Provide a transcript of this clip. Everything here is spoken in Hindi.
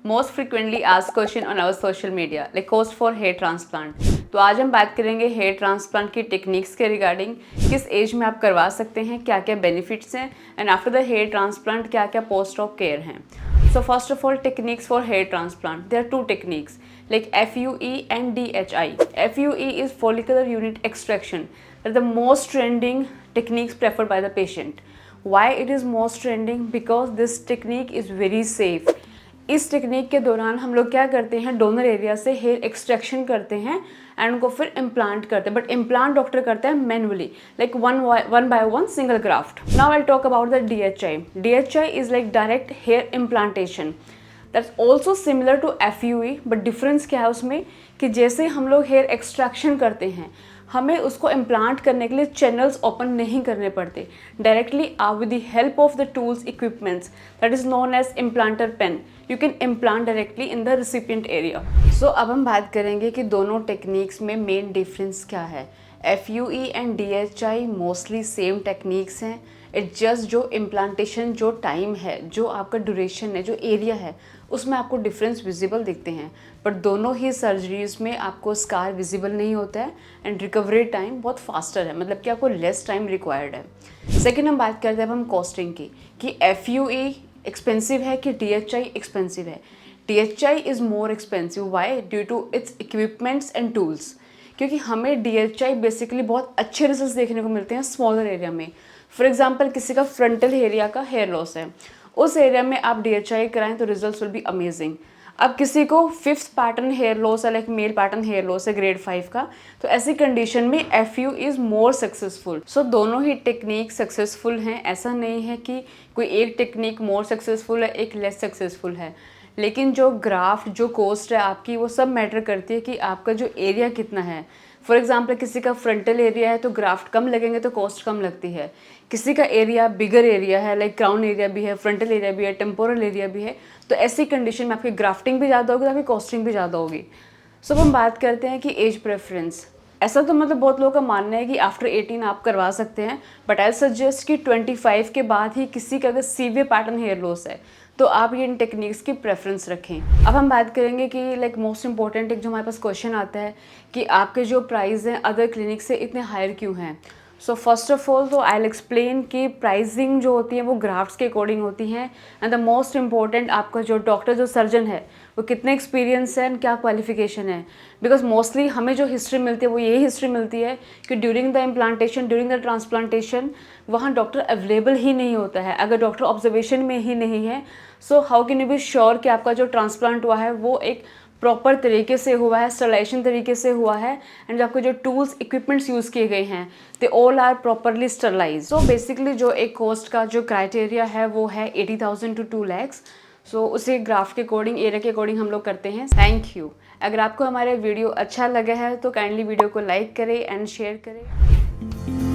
Most frequently asked question on our social media like cost for hair transplant. तो आज हम बात करेंगे हेयर ट्रांसप्लांट की टेक्निक्स के रिगार्डिंग, किस एज में आप करवा सकते हैं, क्या क्या बेनिफिट्स हैं and after the hair transplant क्या क्या पोस्ट ऑफ केयर हैं। So first of all, techniques for hair transplant. There are two techniques like FUE and DHI. FUE is follicular unit extraction. They're the most trending techniques preferred by the patient. Why it is most trending? Because this technique is very safe. इस टेक्निक के दौरान हम लोग क्या करते हैं, डोनर एरिया से हेयर एक्सट्रैक्शन करते हैं एंड उनको फिर इम्प्लांट करते हैं, बट इम्प्लांट डॉक्टर करते हैं manually like one by one single graft. Now I talk about the DHI. DHI is like direct hair implantation, that's also similar to FUE, but difference क्या है उसमें कि जैसे हम लोग हेयर एक्सट्रैक्शन करते हैं हमें उसको इम्प्लांट करने के लिए चैनल्स ओपन नहीं करने पड़ते, डायरेक्टली आप with the help of the tools equipments that is known as implanter pen you can implant directly in the recipient area. So अब हम बात करेंगे कि दोनों टेक्निक्स में मेन डिफरेंस क्या है। FUE and DHI mostly same techniques हैं, इट जस्ट जो इम्प्लांटेशन जो टाइम है, जो आपका ड्यूरेशन है, जो एरिया है, उसमें आपको डिफरेंस विजिबल दिखते हैं, बट दोनों ही सर्जरीज में आपको स्कार विजिबल नहीं होता है एंड रिकवरी टाइम बहुत फास्टर है, मतलब कि आपको लेस टाइम रिक्वायर्ड है। सेकेंड हम बात करते हैं अब हम कॉस्टिंग की कि FUE एक्सपेंसिव है कि DHI एक्सपेंसिव है। DHI is more expensive, why? Due to its equipments and tools, क्योंकि हमें DHI बेसिकली बहुत अच्छे रिजल्ट देखने को मिलते हैं स्मॉलर एरिया में। फॉर एग्जांपल किसी का फ्रंटल एरिया का हेयर लॉस है, उस एरिया में आप DHI कराएं तो रिजल्ट्स विल बी अमेजिंग। अब किसी को 5th पैटर्न हेयर लॉस है, like male pattern hair loss है ग्रेड 5 का, तो ऐसी कंडीशन में FU is more successful. So दोनों ही टेक्निक सक्सेसफुल हैं, ऐसा नहीं है कि कोई एक टेक्निक मोर सक्सेसफुल है एक लेस सक्सेसफुल है, लेकिन जो ग्राफ्ट जो कॉस्ट है आपकी वो सब मैटर करती है कि आपका जो एरिया कितना है। फॉर एग्जांपल किसी का फ्रंटल एरिया है तो ग्राफ्ट कम लगेंगे तो कॉस्ट कम लगती है, किसी का एरिया बिगर एरिया है लाइक क्राउन एरिया भी है, फ्रंटल एरिया भी है, टेम्पोरल एरिया भी है, तो ऐसी कंडीशन में आपकी ग्राफ्टिंग भी ज़्यादा होगी तो आपकी कॉस्टिंग भी ज़्यादा होगी। सो हम बात करते हैं कि एज प्रेफरेंस, ऐसा तो मतलब बहुत लोगों का मानना है कि आफ्टर 18 आप करवा सकते हैं, बट आई सजेस्ट कि 25 के बाद ही किसी का अगर सीवियर पैटर्न हेयर लॉस है तो आप ये इन टेक्निक्स की प्रेफरेंस रखें। अब हम बात करेंगे कि लाइक मोस्ट इंपॉर्टेंट एक जो हमारे पास क्वेश्चन आता है कि आपके जो प्राइस हैं अदर क्लिनिक से इतने हायर क्यों हैं। सो फर्स्ट ऑफ ऑल तो आई विल एक्सप्लेन कि प्राइसिंग जो होती है वो ग्राफ्ट्स के अकॉर्डिंग होती हैं एंड द मोस्ट इंपॉर्टेंट आपका जो डॉक्टर जो सर्जन है वो कितने एक्सपीरियंस है एंड क्या क्वालिफिकेशन है। बिकॉज मोस्टली हमें जो हिस्ट्री मिलती है वो यही हिस्ट्री मिलती है कि during the implantation during the transplantation वहाँ डॉक्टर अवेलेबल ही नहीं होता है, अगर डॉक्टर ऑब्जर्वेशन में ही नहीं है। So how can you be sure कि आपका जो ट्रांसप्लांट हुआ है वो एक प्रॉपर तरीके से हुआ है, स्टरलाइजेशन तरीके से हुआ है एंड आपके जो टूल्स इक्विपमेंट्स यूज़ किए गए हैं they all are properly sterilize. So basically जो एक कॉस्ट का जो क्राइटेरिया है वो है 80,000 to 2 lakhs। सो उसी ग्राफ के अकॉर्डिंग एरिया के अकॉर्डिंग हम लोग करते हैं। Thank you. अगर आपको हमारे वीडियो अच्छा लगा है तो काइंडली वीडियो को लाइक करें एंड शेयर करें।